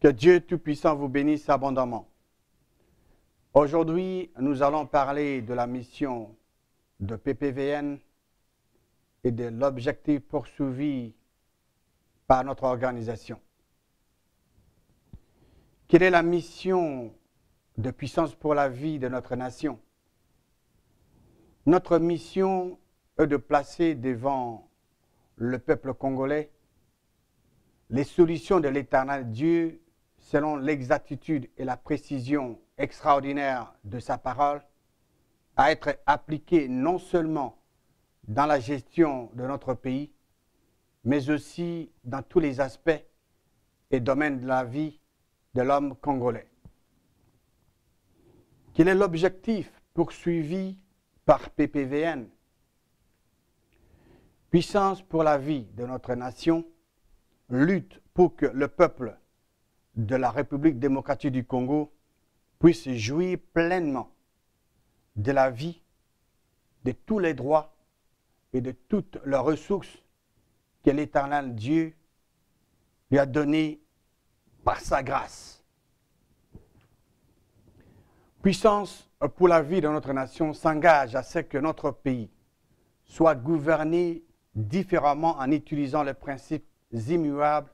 Que Dieu Tout-Puissant vous bénisse abondamment. Aujourd'hui, nous allons parler de la mission de PPVN et de l'objectif poursuivi par notre organisation. Quelle est la mission de Puissance pour la vie de notre nation? Notre mission est de placer devant le peuple congolais les solutions de l'Éternel Dieu selon l'exactitude et la précision extraordinaire de sa parole, à être appliquées non seulement dans la gestion de notre pays, mais aussi dans tous les aspects et domaines de la vie de l'homme congolais. Quel est l'objectif poursuivi par PPVN? Puissance pour la vie de notre nation, lutte pour que le peuple de la République démocratique du Congo puisse jouir pleinement de la vie, de tous les droits et de toutes les ressources que l'Éternel Dieu lui a données par sa grâce. Puissance pour la vie de notre nation s'engage à ce que notre pays soit gouverné différemment en utilisant les principes immuables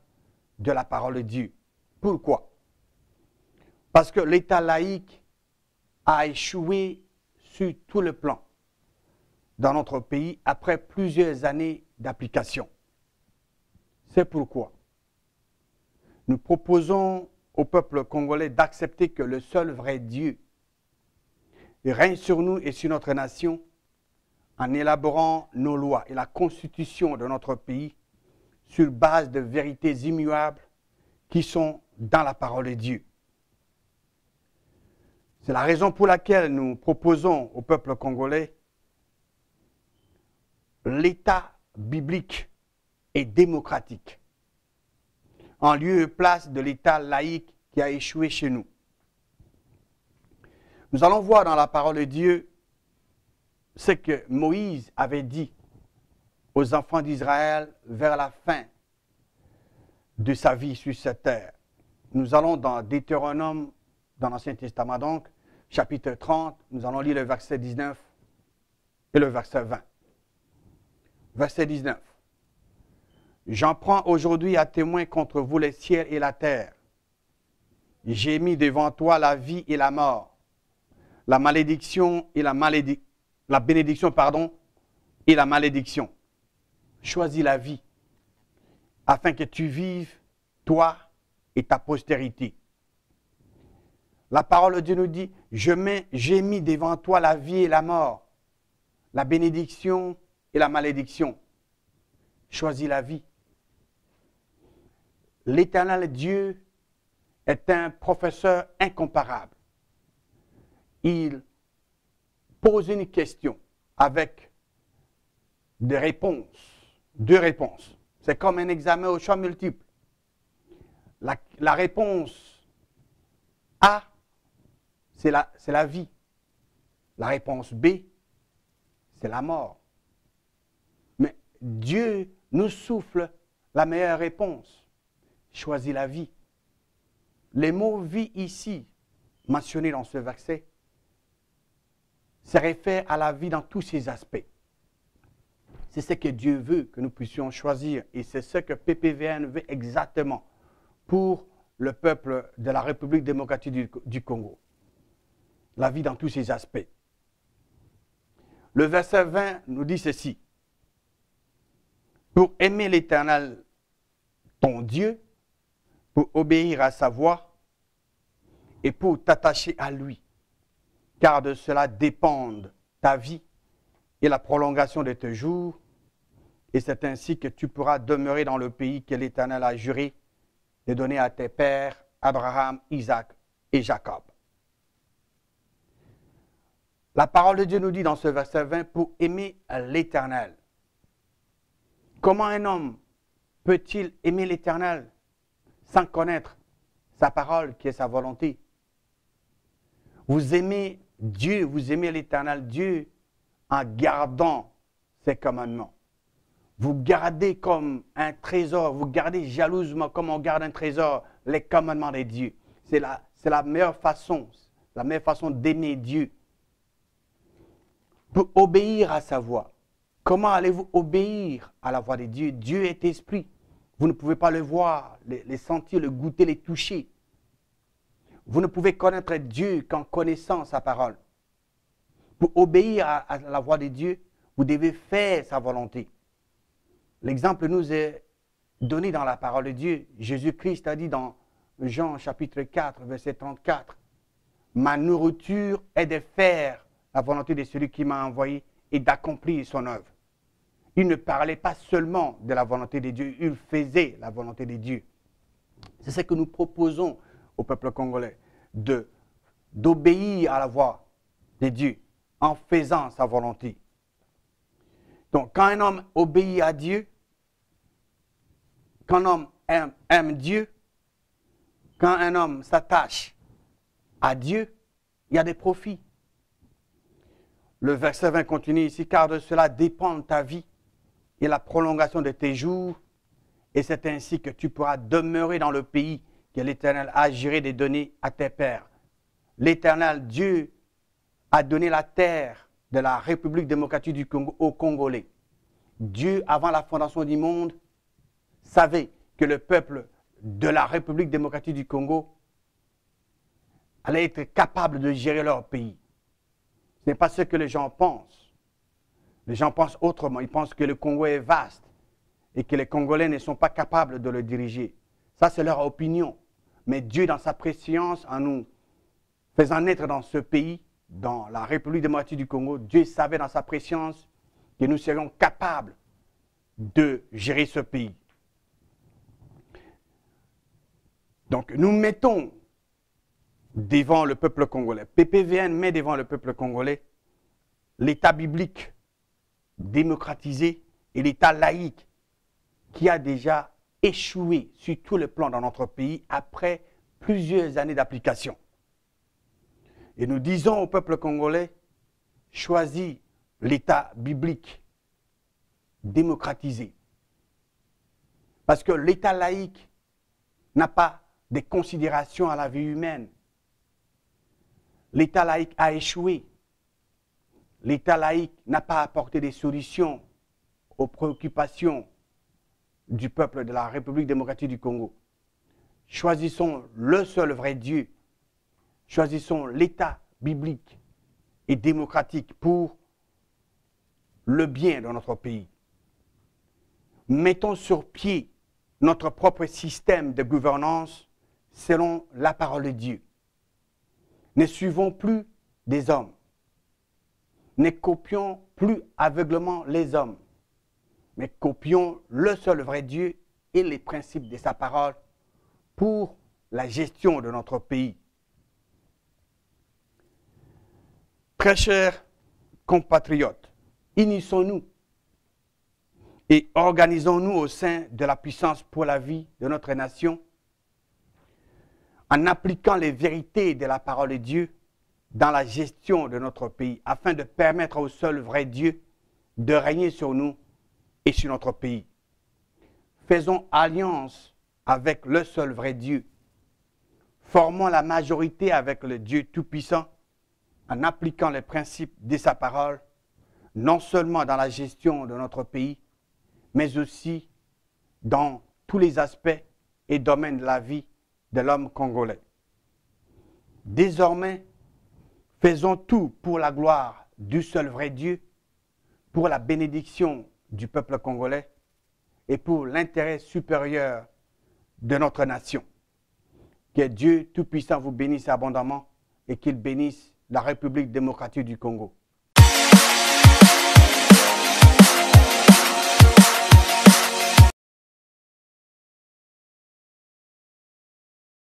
de la parole de Dieu. Pourquoi? Parce que l'État laïque a échoué sur tout le plan dans notre pays après plusieurs années d'application. C'est pourquoi nous proposons au peuple congolais d'accepter que le seul vrai Dieu règne sur nous et sur notre nation en élaborant nos lois et la constitution de notre pays sur base de vérités immuables qui sont dans la parole de Dieu. C'est la raison pour laquelle nous proposons au peuple congolais l'État biblique et démocratique, en lieu et place de l'État laïque qui a échoué chez nous. Nous allons voir dans la parole de Dieu ce que Moïse avait dit aux enfants d'Israël vers la fin de sa vie sur cette terre. Nous allons dans Deutéronome, dans l'Ancien Testament donc, chapitre 30, nous allons lire le verset 19 et le verset 20. Verset 19. J'en prends aujourd'hui à témoin contre vous les ciels et la terre. J'ai mis devant toi la vie et la mort, la malédiction et la bénédiction, et la malédiction. Choisis la vie, afin que tu vives, toi et ta postérité. La parole de Dieu nous dit, j'ai mis devant toi la vie et la mort, la bénédiction et la malédiction. Choisis la vie. L'Éternel Dieu est un professeur incomparable. Il pose une question avec des réponses, deux réponses. C'est comme un examen au choix multiple. La réponse A, c'est la vie. La réponse B, c'est la mort. Mais Dieu nous souffle la meilleure réponse. Choisis la vie. Les mots vie ici, mentionnés dans ce verset, se réfèrent à la vie dans tous ses aspects. C'est ce que Dieu veut que nous puissions choisir et c'est ce que PPVN veut exactement pour le peuple de la République démocratique du Congo. La vie dans tous ses aspects. Le verset 20 nous dit ceci. Pour aimer l'Éternel, ton Dieu, pour obéir à sa voix et pour t'attacher à lui, car de cela dépendent ta vie et la prolongation de tes jours, et c'est ainsi que tu pourras demeurer dans le pays que l'Éternel a juré de donner à tes pères, Abraham, Isaac et Jacob. La parole de Dieu nous dit dans ce verset 20, pour aimer l'Éternel. Comment un homme peut-il aimer l'Éternel sans connaître sa parole qui est sa volonté? Vous aimez Dieu, vous aimez l'Éternel Dieu en gardant ses commandements. Vous gardez comme un trésor, vous gardez jalousement comme on garde un trésor les commandements de Dieu. C'est la meilleure façon d'aimer Dieu. Pour obéir à sa voix. Comment allez-vous obéir à la voix de Dieu? Dieu est esprit. Vous ne pouvez pas le voir, le sentir, le goûter, le toucher. Vous ne pouvez connaître Dieu qu'en connaissant sa parole. Pour obéir à la voix de Dieu, vous devez faire sa volonté. L'exemple nous est donné dans la parole de Dieu. Jésus-Christ a dit dans Jean chapitre 4, verset 34, « Ma nourriture est de faire la volonté de celui qui m'a envoyé et d'accomplir son œuvre. » Il ne parlait pas seulement de la volonté de Dieu, il faisait la volonté de Dieu. C'est ce que nous proposons au peuple congolais, d'obéir à la voix de Dieu en faisant sa volonté. Donc, quand un homme obéit à Dieu, quand un homme aime Dieu, quand un homme s'attache à Dieu, il y a des profits. Le verset 20 continue ici, car de cela dépend ta vie et la prolongation de tes jours, et c'est ainsi que tu pourras demeurer dans le pays que l'Éternel a juré de donner à tes pères. L'Éternel, Dieu, a donné la terre de la République démocratique du Congo aux Congolais. Dieu, avant la fondation du monde, savait que le peuple de la République démocratique du Congo allait être capable de gérer leur pays. Ce n'est pas ce que les gens pensent. Les gens pensent autrement. Ils pensent que le Congo est vaste et que les Congolais ne sont pas capables de le diriger. Ça, c'est leur opinion. Mais Dieu, dans sa préscience, en nous faisant naître dans ce pays, dans la République démocratique du Congo, Dieu savait dans sa préscience que nous serions capables de gérer ce pays. Donc, nous mettons devant le peuple congolais, PPVN met devant le peuple congolais l'État biblique démocratisé et l'État laïque qui a déjà échoué sur tous les plans dans notre pays après plusieurs années d'application. Et nous disons au peuple congolais, choisis l'État biblique démocratisé. Parce que l'État laïque n'a pas de considération à la vie humaine. L'État laïque a échoué. L'État laïque n'a pas apporté des solutions aux préoccupations du peuple de la République démocratique du Congo. Choisissons le seul vrai Dieu. Choisissons l'État biblique et démocratique pour le bien de notre pays. Mettons sur pied notre propre système de gouvernance selon la parole de Dieu. Ne suivons plus des hommes. Ne copions plus aveuglement les hommes, mais copions le seul vrai Dieu et les principes de sa parole pour la gestion de notre pays. Très chers compatriotes, unissons-nous et organisons-nous au sein de la puissance pour la vie de notre nation en appliquant les vérités de la parole de Dieu dans la gestion de notre pays, afin de permettre au seul vrai Dieu de régner sur nous et sur notre pays. Faisons alliance avec le seul vrai Dieu. Formons la majorité avec le Dieu Tout-Puissant en appliquant les principes de sa parole, non seulement dans la gestion de notre pays, mais aussi dans tous les aspects et domaines de la vie de l'homme congolais. Désormais, faisons tout pour la gloire du seul vrai Dieu, pour la bénédiction du peuple congolais et pour l'intérêt supérieur de notre nation. Que Dieu Tout-Puissant vous bénisse abondamment et qu'il bénisse la République démocratique du Congo.